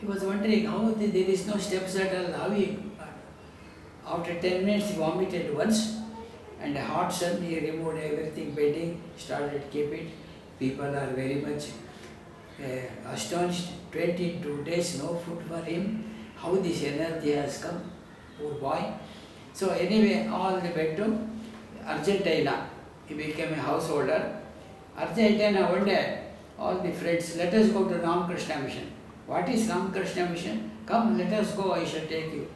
He was wondering how there is no steps at all. How he, after 10 minutes, he vomited once, and a hot sun, he removed everything, bedding, started keep it. People are very much astonished. 22 days, no food for him. How this energy has come, poor boy. So anyway, all the went to Argentina. He became a householder. Argentina, one day, all the friends, let us go to Ramakrishna Mission. What is Ramakrishna Mission? Come, let us go, I shall take you.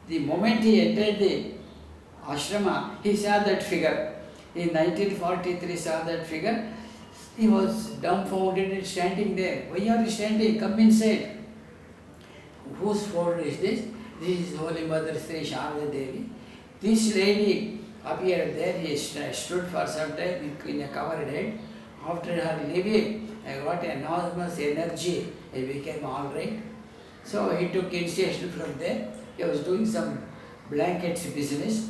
The moment he entered the ashrama, he saw that figure. In 1943, saw that figure. He was dumbfounded and standing there. Why are you standing? Come inside. Whose photo is this? This is Holy Mother Sri Sharda Devi. This lady appeared there. He stood for some time in a covered head. After her leaving, I got enormous energy. I became all right. So he took initiation from there. He was doing some blankets business.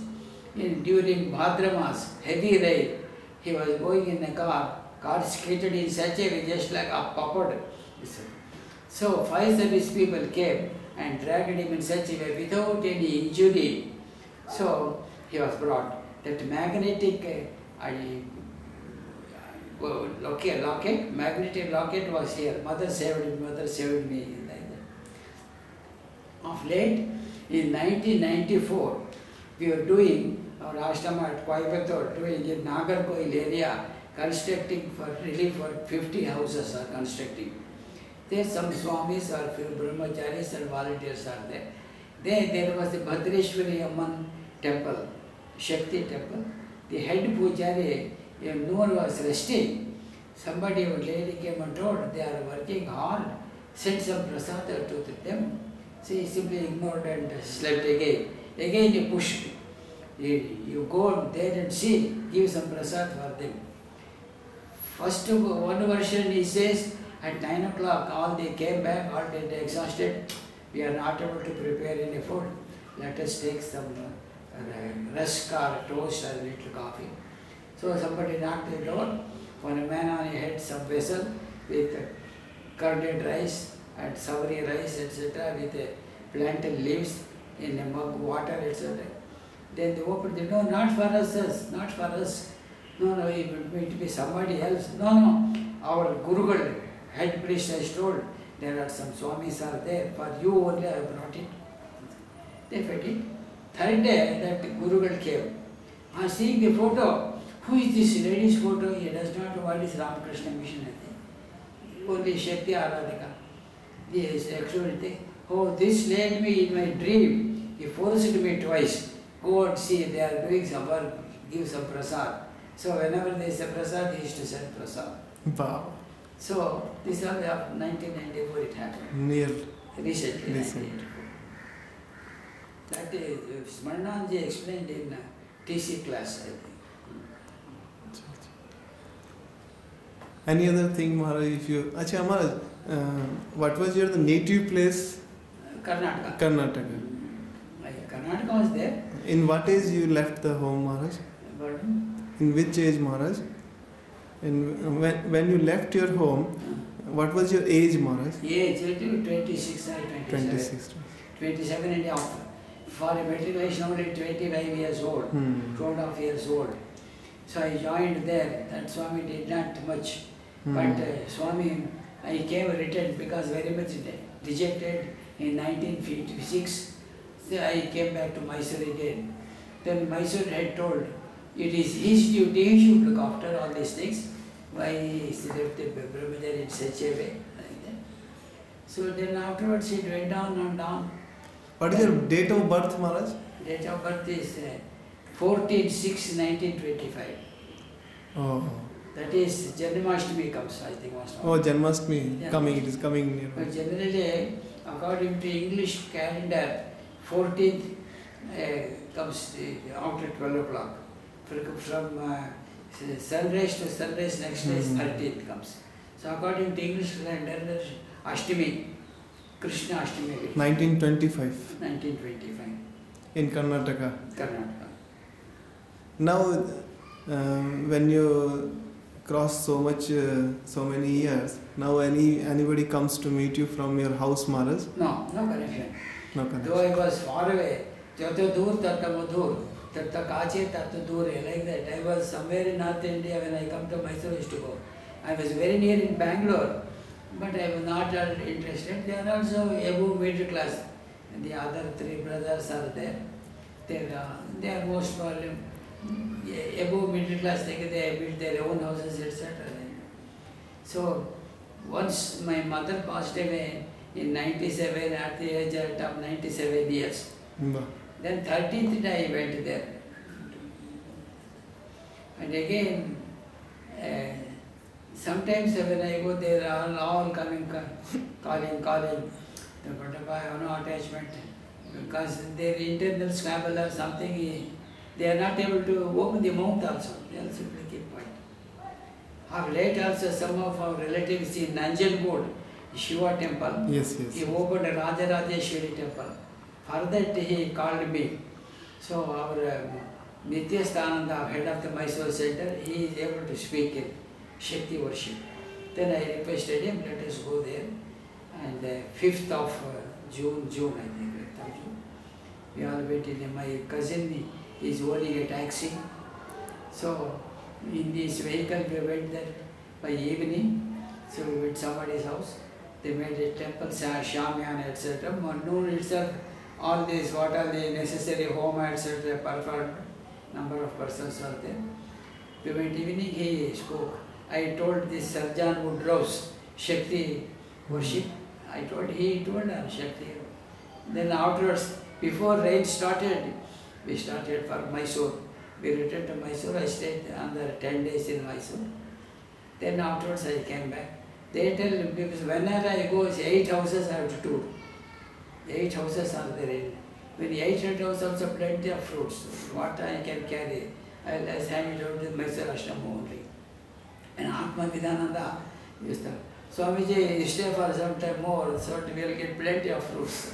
During Bhadramas, heavy rain, he was going in a car. Car skated in such a way, just like a puppet. So fire service people came and dragged him in such a way without any injury. So he was brought. That magnetic magnetic locket was here. Mother saved me. Like that. Of late, in 1994, we were doing our ashrama at Coimbatore, doing in Nagarkoil area, constructing for relief for 50 houses are constructing. There some swamis or brahmacharis and volunteers are there. There was the Bhadrashwari Amman temple, Shakti temple. The head pujari, no one was resting. Somebody, a lady came and told they are working hard, sent some prasada to them. So he simply ignored and slept again. Again he pushed. You go there and see, give some prasad for them. First one version he says, at 9 o'clock all they came back, all they exhausted. We are not able to prepare any food. Let us take some rusk or toast or a little coffee. So somebody knocked the door. One man on a head, some vessel with curded rice and savory rice, etc., with plantain leaves in a mug, water, etc. Then they opened the door, not for us, not for us. No, it will be somebody else. No, our Gurugal, head priest has told, there are some swamis are there, for you only I have brought it. They fed it. Third day, that Gurugal came. On seeing the photo, who is this lady's photo? He does not know what is Ramakrishna Mission. Only Shakti Aradhika. Yes, actually, oh, this led me in my dream. He forced me twice. Go and see, they are doing some work, give some prasad. So whenever there is a prasad, he used to send prasad. Wow. So this was of 1994 it happened. Recently. 1994. That is, Smarnanji explained in TC class, I think. Any other thing, Maharaj, if you... Achha, Maharaj, what was your native place? Karnataka. Karnataka. Karnataka was there. In what age you left the home, Maharaj? Pardon? In which age, Maharaj? And when you left your home, what was your age, Maharaj? Age, 26 or 27. 26. 27 and after. For a matriculation only 25 years old, 2.5 years old. So I joined there. That Swami did not much. But Swami, I came returned because very much dejected in 1956. So I came back to Mysore again. Then Mysore had told, it is his duty, he should look after all these things. Why he left the Brahmacharya in such a way, like that. So then afterwards it went down and down. What is your date of birth, Maharaj? Date of birth is 14/6/1925. Oh. That is Janmashtami comes, I think. Oh, Janmashtami, it is coming near. But generally, according to English calendar, 14th comes after 12 o'clock. From sunrise to sunrise, next day is 13th comes. So according to English calendar, Ashtami, Krishna Ashtami. 1925. 1925. In Karnataka. Karnataka. Now, when you crossed so many years. Now anybody comes to meet you from your house, Maharaj? No, no connection. No Though connection. I was far away, Jato dur tatta madhur, tatta kache tatta dure, like that. I was somewhere in North India when I come to Mysore, I used to go. I was very near in Bangalore, but I was not at interested. They are also above middle class. And the other three brothers are there. They are most probably above middle class. They built their own houses, etc. So once my mother passed away in 97 at the age of 97 years. Bah. Then 13th day I went there. And again, sometimes when I go there, all coming, calling. But I have no attachment because their internal scrabble or something, they are not able to open the mouth also. They will simply keep quiet. Of late also some of our relatives in Nanjangud, Shiva temple, Yes. he opened a Rajarajeshwari temple. For that he called me. So our Nityasthananda, head of the Mysore center, he is able to speak in Shakti worship. Then I requested him, let us go there. And 5th of June, I think, 5th of June, we all went in. My cousin is owning a taxi. So in this vehicle we went there by evening. So we went to somebody's house. They made a temple, Shamyana, etc. Noon itself, all this, what are the necessary home, etc. performed. Number of persons are there. We went evening, he spoke. I told this Sarjan Woodrow's Shakti worship. He told her Shakti. Then afterwards, before rain started, we started for Mysore. We returned to Mysore. I stayed another 10 days in Mysore. Then afterwards I came back. They tell me, because whenever I go, 8 houses I have to tour. 8 houses are there. When 8 houses also plenty of fruits. What I can carry, I'll just hand it out to Mysore Ashram only. And Atma Vidananda used to, Swamiji, you stay for some time more, so we will get plenty of fruits.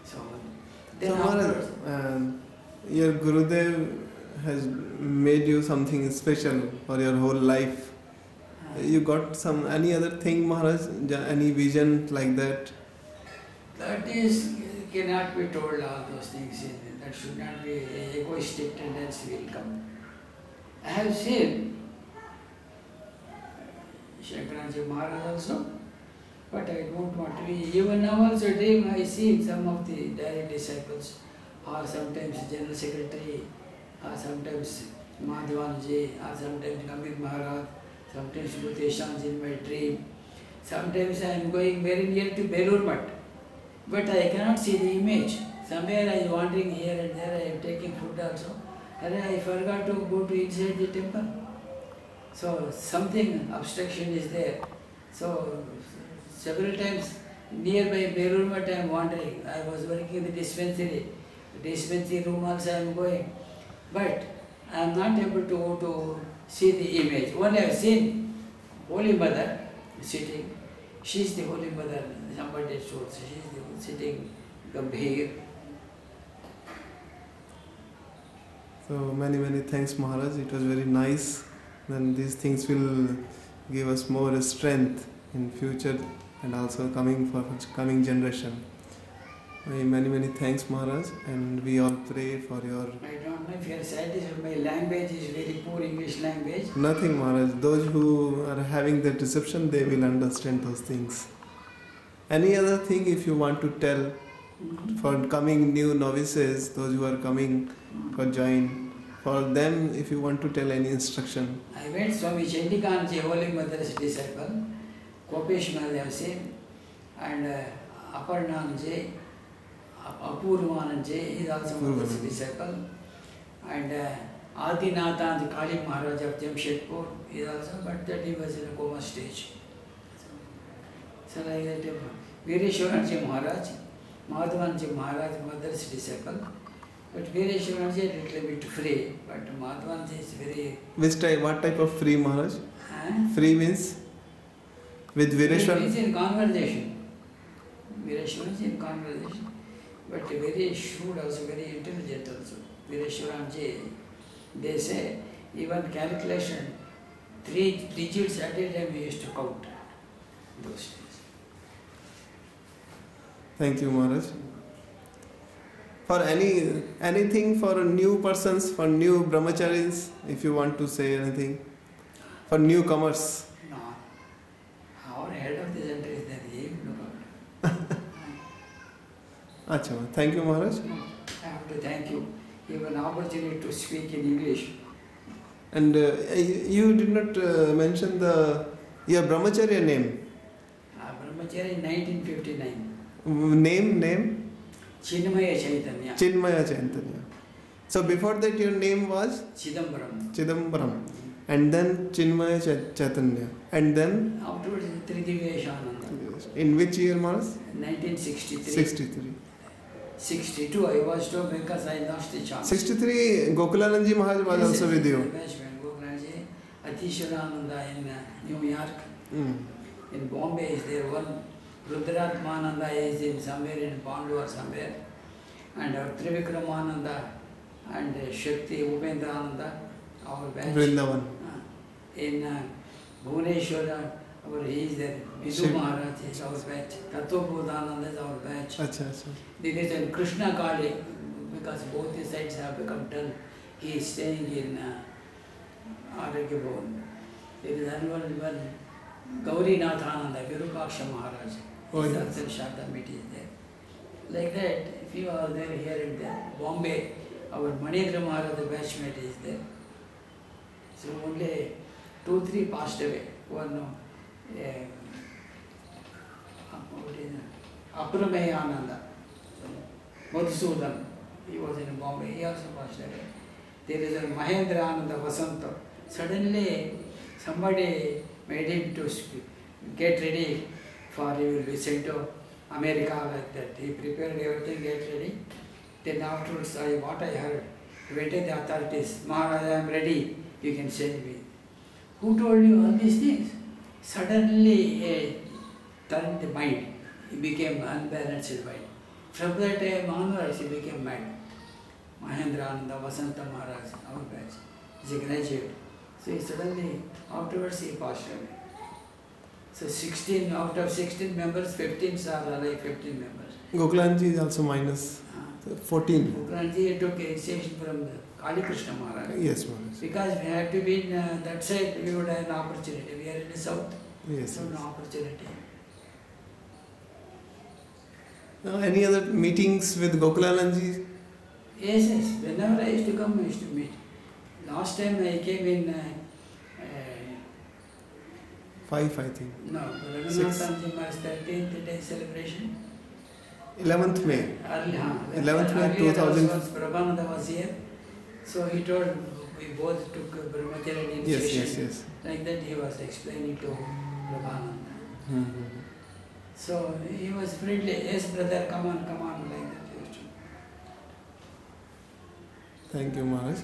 So then afterwards, Maharaj, your Gurudev has made you something special for your whole life. You got any other thing, Maharaj? Any vision like that? that is, cannot be told all those things. That should not be egoistic tendency will come. I have seen Shankaracharya Maharaj also, but I don't want to be. Even now also dream, I see some of the direct disciples, or sometimes General Secretary, or sometimes Madhavanji, or sometimes Gambhir Maharaj, sometimes Bhuteshanji in my dream. Sometimes I am going very near to Belur Math, but I cannot see the image. Somewhere I am wandering here and there, I am taking food also. And I forgot to go to inside the temple. So something, obstruction is there. So several times nearby Belur Math I am wandering. I was working in the dispensary. The dispensary room also I am going. But I am not able to go to see the image. Only I have seen Holy Mother sitting. She is the Holy Mother. Somebody told, she is sitting Gambhir. So many thanks, Maharaj. It was very nice. Then these things will give us more strength in future and also coming generation. Many thanks, Maharaj, and we all pray for your. I don't know if you are satisfied. My language is very poor English language. Nothing, Maharaj. Those who are having that reception, they will understand those things. Any other thing if you want to tell for coming new novices, those who are coming for join, for them, if you want to tell any instruction. I met Swami Chandikanji, Holy Mother's disciple, Kopesh Maharaj I have seen, and Aparnanji, Apurvananji, he is also Mother's disciple, and Adinathanji, Kali Maharaj of Jamshedpur, he is also, but that he was in a coma stage. So like that, Vireshwaranji Maharaj, Madhavanji Maharaj, Mother's disciple, but Vireshwaranji is a little bit free, but Madhavanji is very... What type of free, Maharaj? Free means? With Vireshwar? He is in conversation. Vireshwaranji in conversation, but very shrewd also, very intelligent also. Vireshwaranji, they say, even calculation, three digits at a time we used to count those days. Thank you, Maharaj. For anything for new persons, for new brahmacharis, if you want to say anything, for newcomers. No, our head of the center is there. He will look out. Acha, thank you, Maharaj. I have to thank you. You have an opportunity to speak in English. And you did not mention your brahmacharya name. Brahmachari in 1959. Name? Chinmaya Chaitanya. Chinmaya Chaitanya. So before that your name was? Chidambaram. Chidambaram. And then Chinmaya Chaitanya. And then? Afterwards, Tridiveshananda. In which year, Maharaj? 1963. 63. 62 I was told because I lost the chance. 63 Gokulananji Maharaj was also with you. Gokulananji, Atisharananda in New York. In Bombay is there one. Rudraatmananda is in somewhere in Bandu or somewhere. And Trivikramananda and Shakti Upendrananda, our batch. Vrindavan. In Bhuvaneshwara, he is there. Vidu Maharaj is our batch. Tattva is our batch. Acha. There is a Krishna Kali, because both the sides have become dull. He is staying in Aragya Bhavan. There is another one, Gauri Nathananda, Virupaksha Maharaj. Yes. Sharda meet is there. Like that, if you are there, here and there. Bombay, our Manindra Maharaj, the batchmate is there. So only 2-3 passed away. One, Aprameyananda, Madhusudan, he was in Bombay, he also passed away. There is a Mahendra Ananda Vasanta. Suddenly, somebody made him to get ready for he will be sent to America like that. He prepared everything, get ready. Then afterwards, what I heard, he went to the authorities, Maharaj, I am ready, you can send me. Who told you all these things? Suddenly, he turned the mind. He became unbalanced mind. From that time onwards, he became mad. Mahendra Ananda Vasanta Maharaj, our batch, is a graduate. So he suddenly, afterwards, he passed away. So 16, out of 16 members, 15 are alive, 15 members. Gokulanji is also minus 14. Gokulanji took initiation from the Kali Krishna Maharaj. Yes, Maharaj. Because we had to be in that side, we would have an opportunity. We are in the south, Yes. so no opportunity. Any other meetings with Gokulananji? Yes. Whenever I used to come, I used to meet. Last time I came in 5, I think. no, Raghunath Maharaj's 13th day celebration. 11th May. Early, 11th May earlier 2000. Prabhananda was here. So he told we both took Brahmacharya initiation. Yes. Like that he was explaining to Prabhananda. So he was friendly. Yes, brother, come on, like that. Thank you, Maharaj.